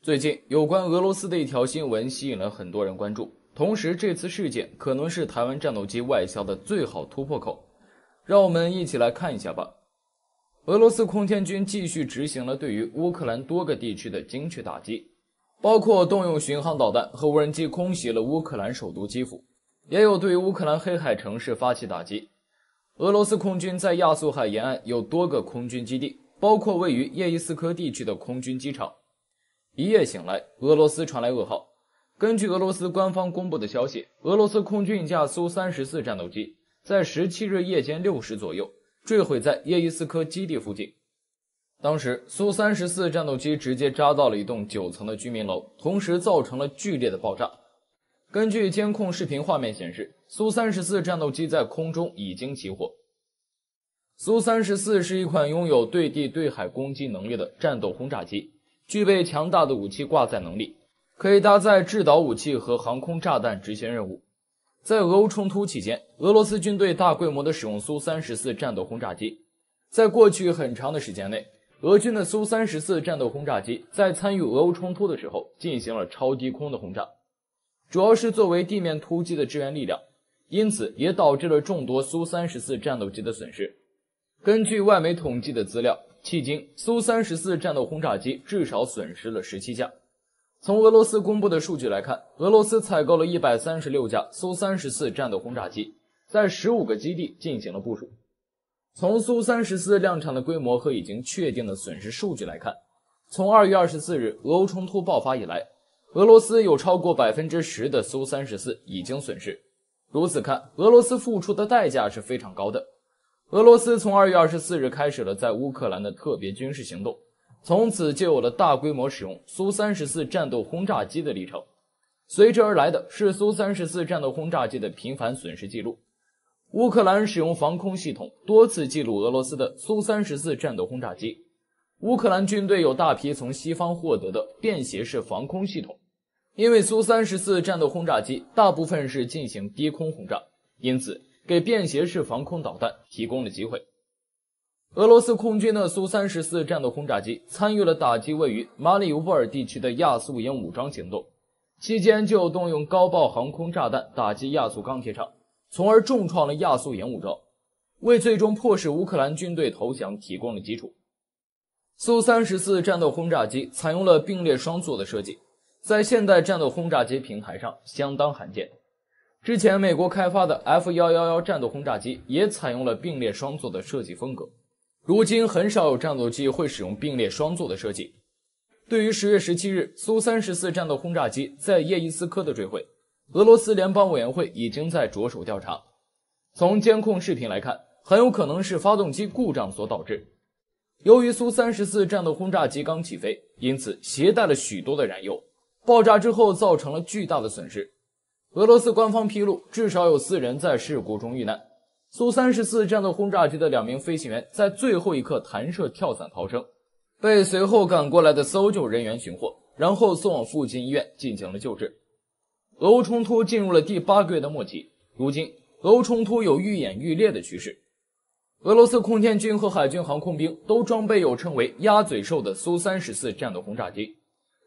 最近有关俄罗斯的一条新闻吸引了很多人关注，同时这次事件可能是台湾战斗机外销的最好突破口。让我们一起来看一下吧。俄罗斯空天军继续执行了对于乌克兰多个地区的精确打击，包括动用巡航导弹和无人机空袭了乌克兰首都基辅，也有对乌克兰黑海城市发起打击。俄罗斯空军在亚速海沿岸有多个空军基地，包括位于叶伊斯科地区的空军机场。一夜醒来，俄罗斯传来噩耗。根据俄罗斯官方公布的消息，俄罗斯空军一架苏34战斗机在17日夜间6时左右坠毁在叶伊斯科基地附近。当时苏34战斗机直接扎到了一栋9层的居民楼，同时造成了剧烈的爆炸。根据监控视频画面显示，苏34战斗机在空中已经起火。苏34是一款拥有对地对海攻击能力的战斗轰炸机，具备强大的武器挂载能力，可以搭载制导武器和航空炸弹执行任务。在俄乌冲突期间，俄罗斯军队大规模地使用苏34战斗轰炸机。在过去很长的时间内，俄军的苏34战斗轰炸机在参与俄乌冲突的时候进行了超低空的轰炸，主要是作为地面突击的支援力量，因此也导致了众多苏34战斗机的损失。根据外媒统计的资料，迄今苏34战斗轰炸机至少损失了17架。从俄罗斯公布的数据来看，俄罗斯采购了136架苏34战斗轰炸机，在15个基地进行了部署。从苏34量产的规模和已经确定的损失数据来看，从2月24日俄乌冲突爆发以来，俄罗斯有超过 10% 的苏34已经损失。如此看，俄罗斯付出的代价是非常高的。俄罗斯从2月24日开始了在乌克兰的特别军事行动，从此就有了大规模使用苏34战斗轰炸机的历程。随之而来的是苏34战斗轰炸机的频繁损失记录。乌克兰使用防空系统多次记录俄罗斯的苏34战斗轰炸机。乌克兰军队有大批从西方获得的便携式防空系统，因为苏34战斗轰炸机大部分是进行低空轰炸，因此给便携式防空导弹提供了机会。俄罗斯空军的苏34战斗轰炸机参与了打击位于马里乌波尔地区的亚速营武装行动，期间就动用高爆航空炸弹打击亚速钢铁厂，从而重创了亚速营武装，为最终迫使乌克兰军队投降提供了基础。苏34战斗轰炸机采用了并列双座的设计，在现代战斗轰炸机平台上相当罕见。之前美国开发的 F111 战斗轰炸机也采用了并列双座的设计风格。如今很少有战斗机会使用并列双座的设计。对于10月17日苏34战斗轰炸机在叶伊斯科的坠毁，俄罗斯联邦委员会已经在着手调查。从监控视频来看，很有可能是发动机故障所导致。由于苏34战斗轰炸机刚起飞，因此携带了许多的燃油，爆炸之后造成了巨大的损失。俄罗斯官方披露，至少有4人在事故中遇难。苏34战斗轰炸机的2名飞行员在最后一刻弹射跳伞逃生，被随后赶过来的搜救人员寻获，然后送往附近医院进行了救治。俄乌冲突进入了第8个月的末期，如今俄乌冲突有愈演愈烈的趋势。俄罗斯空天军和海军航空兵都装备有称为鸭嘴兽的苏34战斗轰炸机。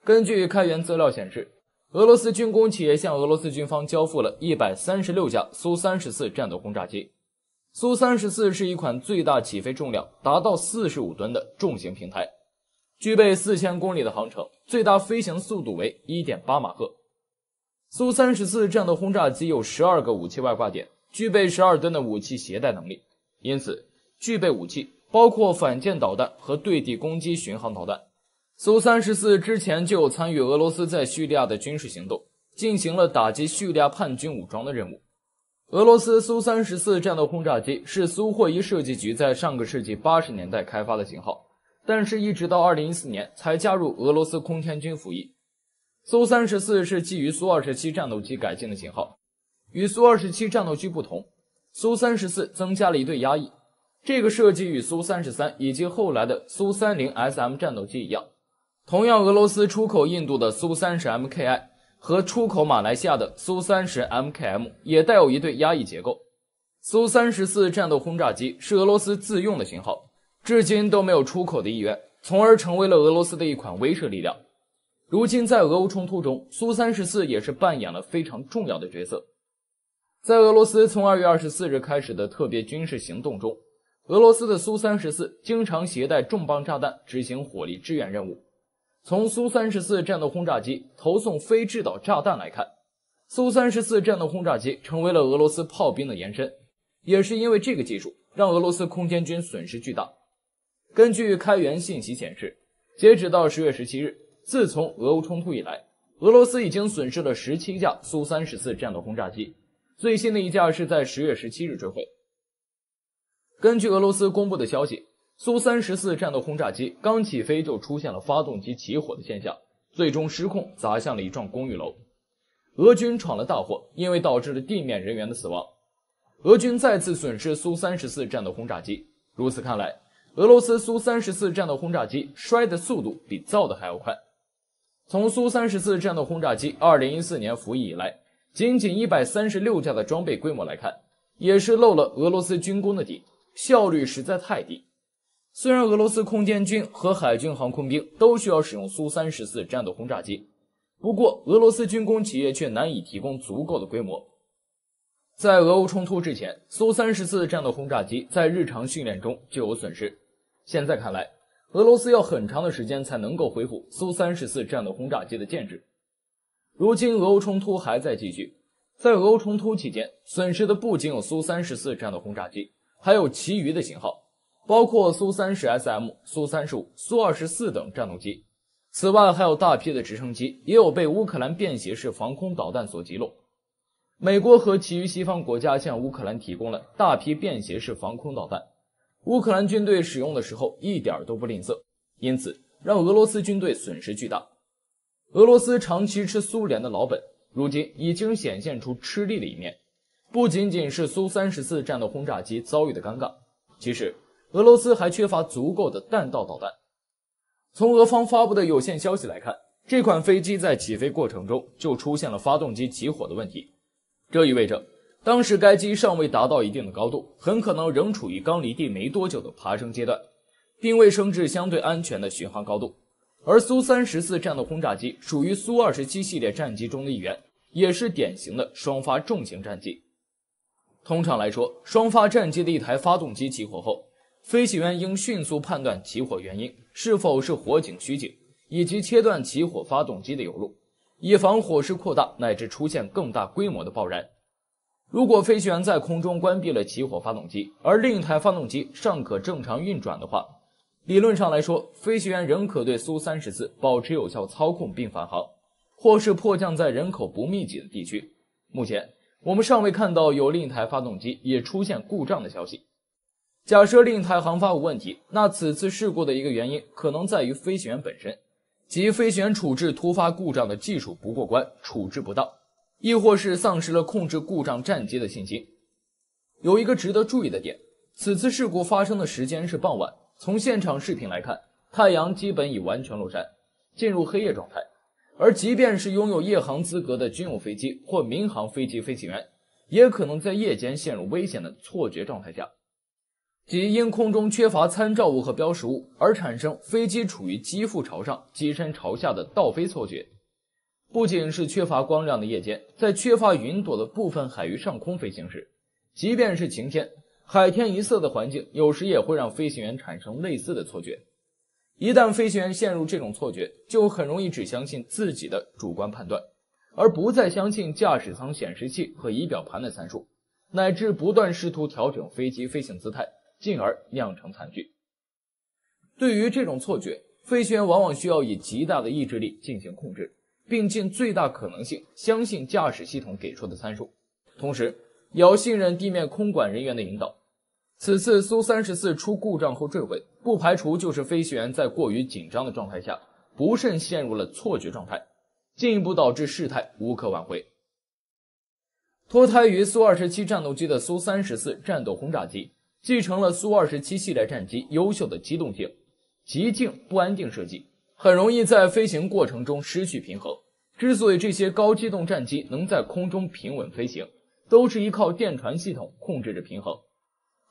根据开源资料显示，俄罗斯军工企业向俄罗斯军方交付了136架苏34战斗轰炸机。苏34是一款最大起飞重量达到45吨的重型平台，具备4000公里的航程，最大飞行速度为 1.8 马赫。苏34战斗轰炸机有12个武器外挂点，具备12吨的武器携带能力，因此具备武器包括反舰导弹和对地攻击巡航导弹。苏34之前就有参与俄罗斯在叙利亚的军事行动，进行了打击叙利亚叛军武装的任务。俄罗斯苏34战斗轰炸机是苏霍伊设计局在上个世纪80年代开发的型号，但是一直到2014年才加入俄罗斯空天军服役。苏34是基于苏27战斗机改进的型号，与苏27战斗机不同，苏34增加了一对压翼，这个设计与苏33以及后来的苏30SM 战斗机一样。同样，俄罗斯出口印度的苏30 MKI和出口马来西亚的苏30 MKM 也带有一对压翼结构。苏34战斗轰炸机是俄罗斯自用的型号，至今都没有出口的意愿，从而成为了俄罗斯的一款威慑力量。如今在俄乌冲突中，苏34也是扮演了非常重要的角色。在俄罗斯从2月24日开始的特别军事行动中，俄罗斯的苏34经常携带重磅炸弹执行火力支援任务。从苏34战斗轰炸机投送非制导炸弹来看，苏34战斗轰炸机成为了俄罗斯炮兵的延伸，也是因为这个技术让俄罗斯空间军损失巨大。根据开源信息显示，截止到10月17日，自从俄乌冲突以来，俄罗斯已经损失了17架苏34战斗轰炸机，最新的一架是在10月17日坠毁。根据俄罗斯公布的消息，苏34战斗轰炸机刚起飞就出现了发动机起火的现象，最终失控砸向了一幢公寓楼。俄军闯了大祸，因为导致了地面人员的死亡。俄军再次损失苏34战斗轰炸机，如此看来，俄罗斯苏34战斗轰炸机摔的速度比造的还要快。从苏34战斗轰炸机2014年服役以来，仅仅136架的装备规模来看，也是漏了俄罗斯军工的底，效率实在太低。虽然俄罗斯空间军和海军航空兵都需要使用苏34战斗轰炸机，不过俄罗斯军工企业却难以提供足够的规模。在俄乌冲突之前，苏34战斗轰炸机在日常训练中就有损失，现在看来，俄罗斯要很长的时间才能够恢复苏34战斗轰炸机的建制。如今俄乌冲突还在继续，在俄乌冲突期间，损失的不仅有苏34战斗轰炸机，还有其余的型号，包括苏30SM、苏35、苏24等战斗机。此外，还有大批的直升机也有被乌克兰便携式防空导弹所击落。美国和其余西方国家向乌克兰提供了大批便携式防空导弹，乌克兰军队使用的时候一点都不吝啬，因此让俄罗斯军队损失巨大。俄罗斯长期吃苏联的老本，如今已经显现出吃力的一面。不仅仅是苏34战斗轰炸机遭遇的尴尬，其实俄罗斯还缺乏足够的弹道导弹。从俄方发布的有限消息来看，这款飞机在起飞过程中就出现了发动机起火的问题，这意味着当时该机尚未达到一定的高度，很可能仍处于刚离地没多久的爬升阶段，并未升至相对安全的巡航高度。而苏34战斗轰炸机属于苏27系列战机中的一员，也是典型的双发重型战机。通常来说，双发战机的一台发动机起火后，飞行员应迅速判断起火原因是否是火警虚警，以及切断起火发动机的油路，以防火势扩大乃至出现更大规模的爆燃。如果飞行员在空中关闭了起火发动机，而另一台发动机尚可正常运转的话，理论上来说，飞行员仍可对苏34保持有效操控并返航，或是迫降在人口不密集的地区。目前我们尚未看到有另一台发动机也出现故障的消息。假设另一台航发无问题，那此次事故的一个原因可能在于飞行员本身，即飞行员处置突发故障的技术不过关，处置不当，亦或是丧失了控制故障战机的信心。有一个值得注意的点，此次事故发生的时间是傍晚，从现场视频来看，太阳基本已完全落山，进入黑夜状态，而即便是拥有夜航资格的军用飞机或民航飞机飞行员，也可能在夜间陷入危险的错觉状态下，即因空中缺乏参照物和标识物而产生飞机处于机腹朝上、机身朝下的倒飞错觉。不仅是缺乏光亮的夜间，在缺乏云朵的部分海域上空飞行时，即便是晴天，海天一色的环境有时也会让飞行员产生类似的错觉。一旦飞行员陷入这种错觉，就很容易只相信自己的主观判断，而不再相信驾驶舱显示器和仪表盘的参数，乃至不断试图调整飞机飞行姿态，进而酿成惨剧。对于这种错觉，飞行员往往需要以极大的意志力进行控制，并尽最大可能性相信驾驶系统给出的参数，同时也要信任地面空管人员的引导。此次苏34出故障后坠毁，不排除就是飞行员在过于紧张的状态下，不慎陷入了错觉状态，进一步导致事态无可挽回。脱胎于苏27战斗机的苏34战斗轰炸机，继承了苏27系列战机优秀的机动性、极静不安定设计，很容易在飞行过程中失去平衡。之所以这些高机动战机能在空中平稳飞行，都是依靠电传系统控制着平衡。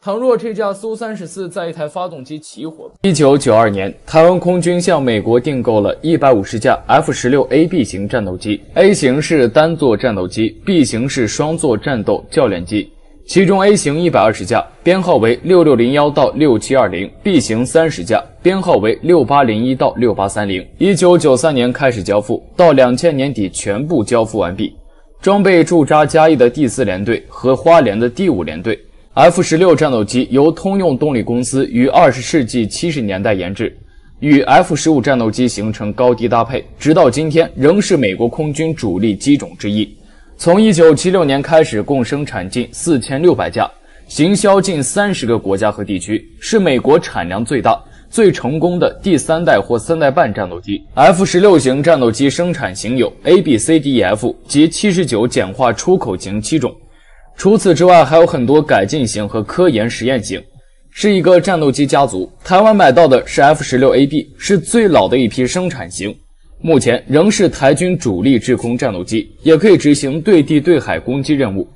倘若这架苏34在一台发动机起火，1992年，台湾空军向美国订购了150架 F-16AB 型战斗机 ，A 型是单座战斗机 ，B 型是双座战斗教练机。其中 A 型120架，编号为6601到6720 ；B 型30架，编号为6801到6830。1993年开始交付，到2000年底全部交付完毕。装备驻扎嘉义的第4联队和花莲的第5联队。F-16战斗机由通用动力公司于20世纪70年代研制，与 F-15战斗机形成高低搭配，直到今天仍是美国空军主力机种之一。从1976年开始，共生产近4600架，行销近30个国家和地区，是美国产量最大、最成功的第3代或3代半战斗机。F-16型战斗机生产型有 A、B、C、D、E、F 及79简化出口型7种。除此之外，还有很多改进型和科研实验型，是一个战斗机家族。台湾买到的是 F-16AB， 是最老的一批生产型，目前仍是台军主力制空战斗机，也可以执行对地对海攻击任务。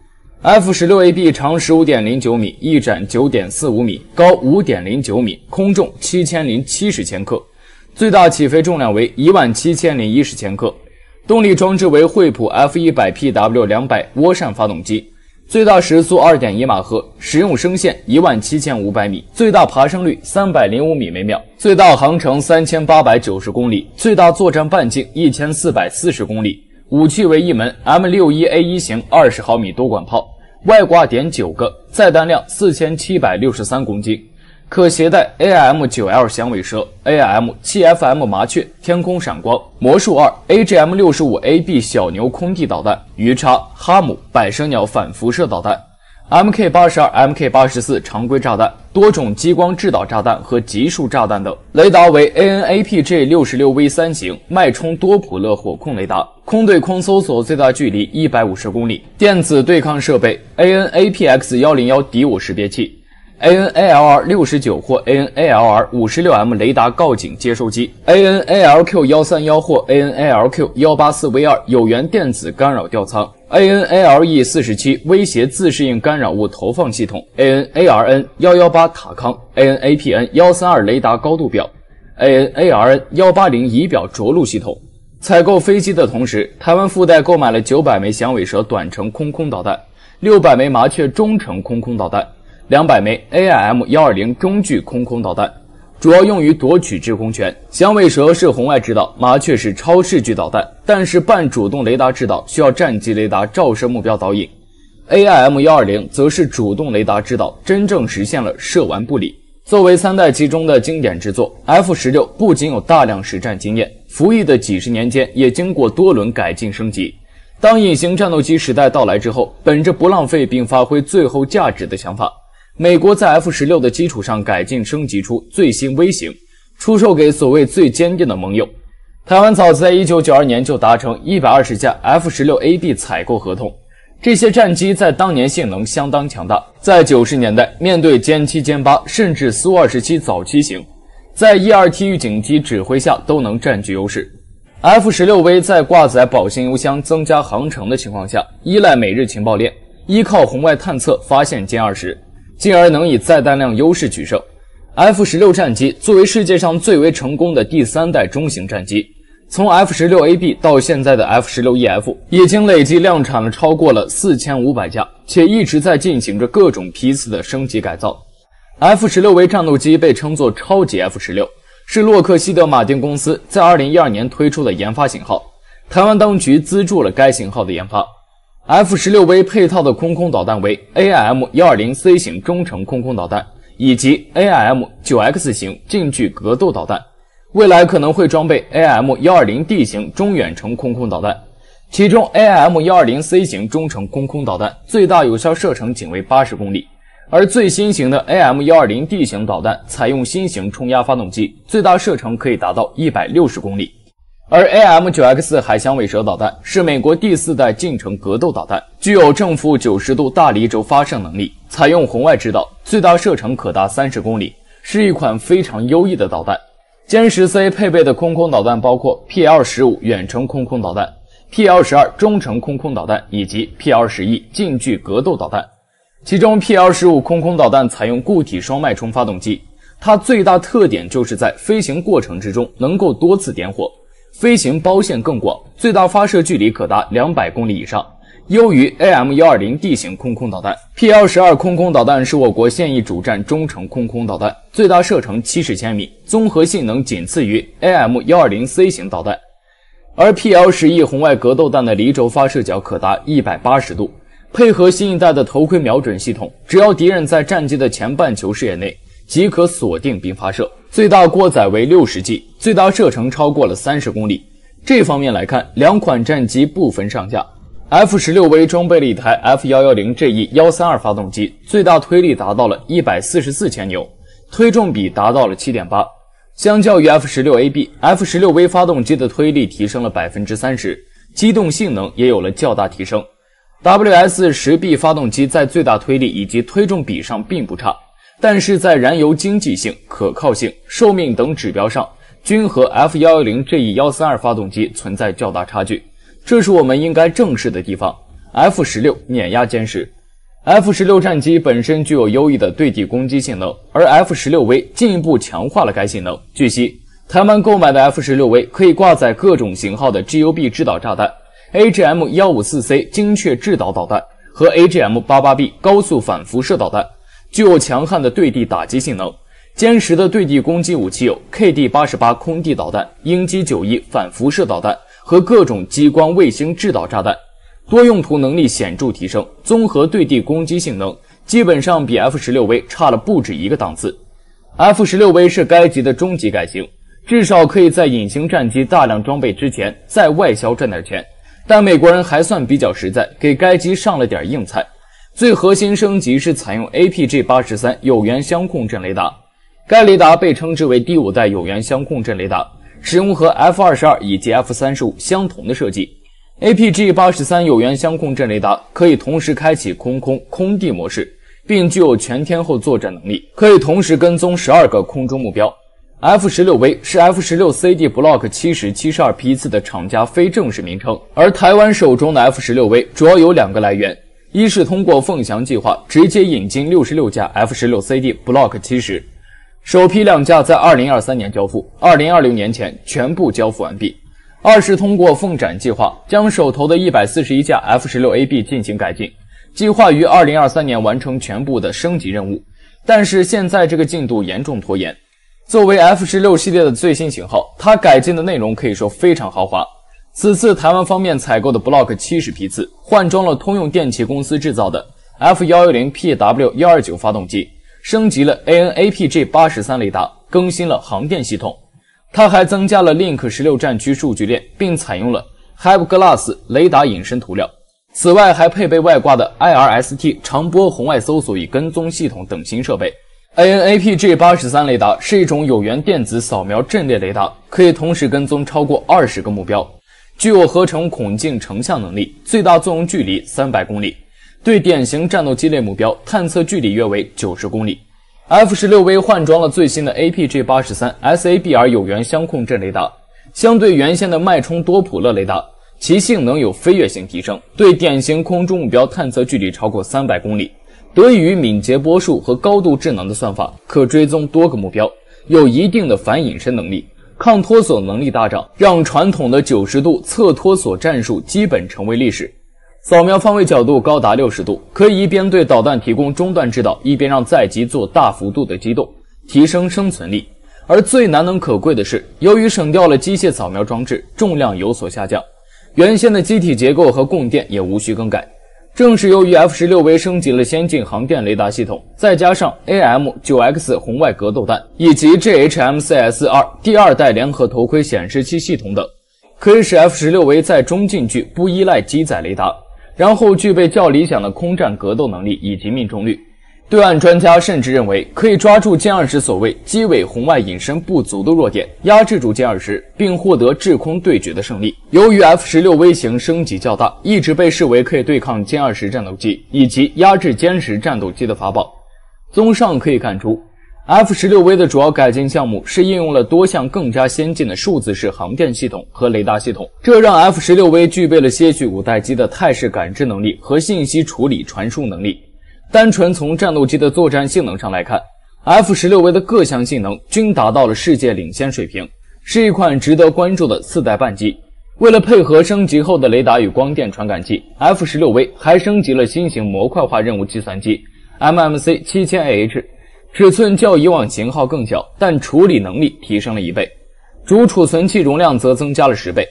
F-16AB 长15.09米，翼展9.45米，高5.09米，空重7070千克，最大起飞重量为17010千克。动力装置为惠普 F100PW200 涡扇发动机。最大时速 2.1 马赫，使用升限17500米，最大爬升率305米每秒，最大航程3890公里，最大作战半径1440公里。武器为一门 M61A1 型20毫米多管炮，外挂点9个，载弹量4763公斤，可携带 AIM-9L 响尾蛇、AIM-7FM 麻雀、天空闪光、魔术2、AGM-65AB 小牛空地导弹、鱼叉、哈姆、百舌鸟反辐射导弹、MK82、MK84 常规炸弹、多种激光制导炸弹和集束炸弹等。雷达为 AN/APG66V3 型脉冲多普勒火控雷达，空对空搜索最大距离150公里。电子对抗设备 AN/APX101 敌我识别器。AN/ALR69 或 AN/ALR56M 雷达告警接收机 ，AN/ALQ131 或 AN/ALQ184V2 有源电子干扰吊舱 ，AN/ALE47 威胁自适应干扰物投放系统 ，AN/ARN118 塔康 ，AN/APN132 雷达高度表 ，AN/ARN180 仪表着陆系统。采购飞机的同时，台湾附带购买了900枚响尾蛇短程空空导弹，600枚麻雀中程空空导弹。200枚 AIM-120 中距空空导弹，主要用于夺取制空权。响尾蛇是红外制导，麻雀是超视距导弹，但是半主动雷达制导需要战机雷达照射目标导引。AIM-120 则是主动雷达制导，真正实现了射完不理。作为3代机中的经典之作 ，F-16 不仅有大量实战经验，服役的几十年间也经过多轮改进升级。当隐形战斗机时代到来之后，本着不浪费并发挥最后价值的想法，美国在 F-16 的基础上改进升级出最新微型，出售给所谓最坚定的盟友。台湾早在1992年就达成120架 F-16AB 采购合同，这些战机在当年性能相当强大，在90年代面对歼7、歼8甚至苏27早期型，在 E-2T 预警机指挥下都能占据优势。F-16V 在挂载保险油箱增加航程的情况下，依赖美日情报链，依靠红外探测发现歼20，进而能以载弹量优势取胜。F-16 战机作为世界上最为成功的第3代中型战机，从 F-16AB 到现在的 F-16EF 已经累计量产了超过了4500架，且一直在进行着各种批次的升级改造。F-16V 战斗机被称作超级 F-16， 是洛克希德马丁公司在2012年推出的研发型号，台湾当局资助了该型号的研发。F-16V 配套的空空导弹为 AIM-120C 型中程空空导弹以及 AIM-9X 型近距格斗导弹，未来可能会装备 AIM-120D 型中远程空空导弹，其中 AIM-120C 型中程空空导弹最大有效射程仅为80公里，而最新型的 AIM-120D 型导弹采用新型冲压发动机，最大射程可以达到160公里。而 AIM-9X 海响尾蛇导弹是美国第4代近程格斗导弹，具有正负90度大离轴发射能力，采用红外制导，最大射程可达30公里，是一款非常优异的导弹。歼10C 配备的空空导弹包括 PL-15 远程空空导弹、PL-12 中程空空导弹以及 PL-11 近距格斗导弹。其中 PL-15 空空导弹采用固体双脉冲发动机，它最大特点就是在飞行过程之中能够多次点火，飞行包线更广，最大发射距离可达200公里以上，优于 AM-120D 型空空导弹。PL-12 空空导弹是我国现役主战中程空空导弹，最大射程70千米，综合性能仅次于 AM-120C 型导弹。而 PL-11 红外格斗弹的离轴发射角可达180度，配合新一代的头盔瞄准系统，只要敌人在战机的前半球视野内，即可锁定并发射。最大过载为60G， 最大射程超过了30公里。这方面来看，两款战机不分上下。F-16V 装备了一台 F110GE132发动机，最大推力达到了144千牛，推重比达到了 7.8。相较于 F-16AB、F-16V 发动机的推力提升了 30%， 机动性能也有了较大提升。WS-10B 发动机在最大推力以及推重比上并不差，但是在燃油经济性、可靠性、寿命等指标上，均和 F110GE132发动机存在较大差距，这是我们应该正视的地方。F-16 碾压歼十。F-16 战机本身具有优异的对地攻击性能，而 F-16V 进一步强化了该性能。据悉，台湾购买的 F-16V 可以挂载各种型号的 GUB 制导炸弹、AGM-154C 精确制导导弹和 AGM-88B 高速反辐射导弹，具有强悍的对地打击性能。歼十的对地攻击武器有 KD-88 空地导弹、鹰击91反辐射导弹和各种激光卫星制导炸弹，多用途能力显著提升，综合对地攻击性能基本上比 F-16V 差了不止一个档次。F-16V 是该级的中级改型，至少可以在隐形战机大量装备之前在外销赚点钱，但美国人还算比较实在，给该机上了点硬菜。最核心升级是采用 APG-83 有源相控阵雷达，该雷达被称之为第5代有源相控阵雷达，使用和 F-22 以及 F-35 相同的设计。APG-83 有源相控阵雷达可以同时开启空空、空地模式，并具有全天候作战能力，可以同时跟踪12个空中目标。F-16V 是 F-16CD Block 70-72批次的厂家非正式名称，而台湾手中的 F-16V 主要有2个来源，一是通过凤翔计划直接引进66架 F-16CD Block 70，首批2架在2023年交付，2026年前全部交付完毕。二是通过凤展计划将手头的141架 F-16AB 进行改进，计划于2023年完成全部的升级任务，但是现在这个进度严重拖延。作为 F-16 系列的最新型号，它改进的内容可以说非常豪华。此次台湾方面采购的 Block 70批次换装了通用电气公司制造的 F110PW129 发动机，升级了 AN/APG-83 雷达，更新了航电系统。它还增加了 Link 16战区数据链，并采用了 HiveGlass 雷达隐身涂料。此外，还配备外挂的 IRST 长波红外搜索与跟踪系统等新设备。AN/APG-83 雷达是一种有源电子扫描阵列雷达，可以同时跟踪超过20个目标，具有合成孔径成像能力，最大作用距离300公里，对典型战斗机类目标探测距离约为90公里。F-16V 换装了最新的 APG-83 SABR 有源相控阵雷达，相对原先的脉冲多普勒雷达，其性能有飞跃性提升，对典型空中目标探测距离超过300公里。得益于敏捷波束和高度智能的算法，可追踪多个目标，有一定的反隐身能力，抗脱锁能力大涨，让传统的90度侧脱锁战术基本成为历史。扫描方位角度高达60度，可以一边对导弹提供中段制导，一边让载机做大幅度的机动，提升生存力。而最难能可贵的是，由于省掉了机械扫描装置，重量有所下降，原先的机体结构和供电也无需更改。正是由于 F-16V 升级了先进航电雷达系统，再加上 AM-9X 红外格斗弹以及 GHMCS-2 第2代联合头盔显示器系统等，可以使 F-16V 在中近距不依赖机载雷达，然后具备较理想的空战格斗能力以及命中率。对岸专家甚至认为，可以抓住歼20所谓机尾红外隐身不足的弱点，压制住歼20，并获得制空对决的胜利。由于 F-16V 型升级较大，一直被视为可以对抗歼20战斗机以及压制歼10战斗机的法宝。综上可以看出， F-16V 的主要改进项目是应用了多项更加先进的数字式航电系统和雷达系统，这让 F-16V 具备了些许5代机的态势感知能力和信息处理传输能力。单纯从战斗机的作战性能上来看， F-16V 的各项性能均达到了世界领先水平，是一款值得关注的4代半机。为了配合升级后的雷达与光电传感器， F-16V 还升级了新型模块化任务计算机 MMC 7000AH， 尺寸较以往型号更小，但处理能力提升了1倍，主储存器容量则增加了10倍。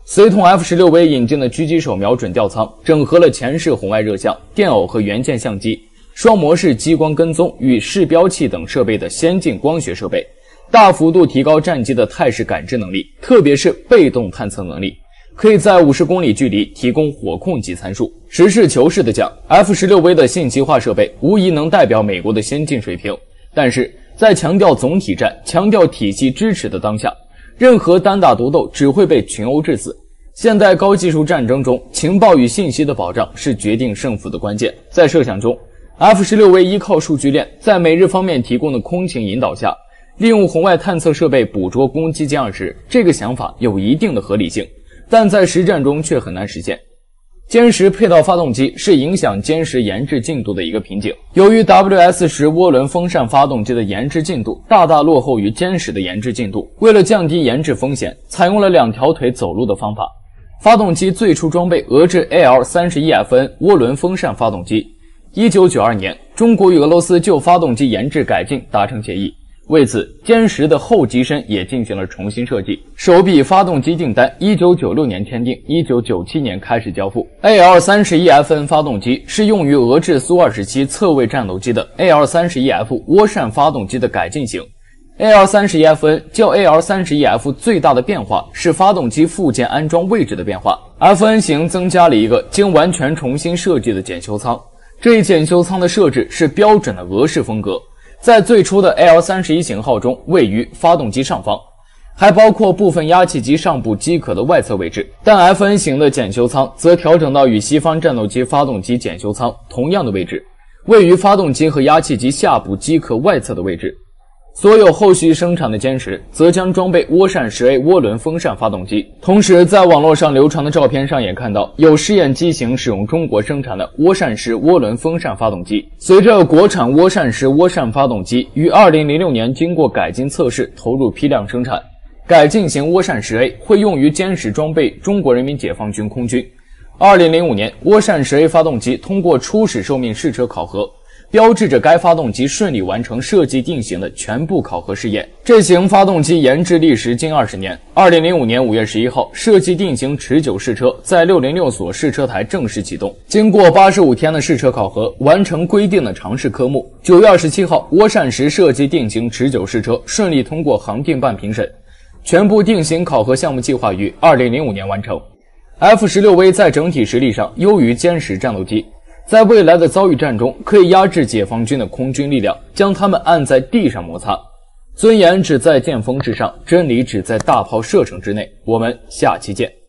随同 F-16V 引进的狙击手瞄准吊舱，整合了前视红外热像、电偶和元件相机、双模式激光跟踪与视标器等设备的先进光学设备，大幅度提高战机的态势感知能力，特别是被动探测能力，可以在50公里距离提供火控级参数。实事求是地讲， F-16V 的信息化设备无疑能代表美国的先进水平，但是在强调总体战、强调体系支持的当下，任何单打独斗只会被群殴致死。现代高技术战争中，情报与信息的保障是决定胜负的关键。在设想中， F-16V 依靠数据链，在美日方面提供的空情引导下，利用红外探测设备捕捉攻击歼20，这个想法有一定的合理性，但在实战中却很难实现。歼10配套发动机是影响歼10研制进度的一个瓶颈。由于 WS-10 涡轮风扇发动机的研制进度大大落后于歼10的研制进度，为了降低研制风险，采用了2条腿走路的方法。发动机最初装备俄制 AL-31FN 涡轮风扇发动机。1992年，中国与俄罗斯就发动机研制改进达成协议。为此，歼10的后机身也进行了重新设计。首笔发动机订单1996年签订，1997年开始交付。AL-31FN 发动机是用于俄制苏27侧位战斗机的 AL-31F 涡扇发动机的改进型。AL-31FN 较 AL-31F 最大的变化是发动机附件安装位置的变化。FN 型增加了一个经完全重新设计的检修舱，这一检修舱的设置是标准的俄式风格，在最初的 AL-31型号中位于发动机上方，还包括部分压气机上部机壳的外侧位置。但 FN 型的检修舱则调整到与西方战斗机发动机检修舱同样的位置，位于发动机和压气机下部机壳外侧的位置。所有后续生产的歼10则将装备涡扇 10A 涡轮风扇发动机。同时，在网络上流传的照片上也看到有试验机型使用中国生产的涡扇式涡轮风扇发动机。随着国产涡扇式涡扇发动机于2006年经过改进测试投入批量生产，改进型涡扇 10A 会用于歼10装备中国人民解放军空军。2005年，涡扇 10A 发动机通过初始寿命试车考核，标志着该发动机顺利完成设计定型的全部考核试验。这型发动机研制历时近20年。2005年5月11号，设计定型持久试车在606所试车台正式启动，经过85天的试车考核，完成规定的尝试科目。9月27号，涡扇10设计定型持久试车顺利通过航定办评审，全部定型考核项目计划于2005年完成。F-16V 在整体实力上优于歼10战斗机，在未来的遭遇战中，可以压制解放军的空军力量，将他们按在地上摩擦。尊严只在剑锋之上，真理只在大炮射程之内。我们下期见。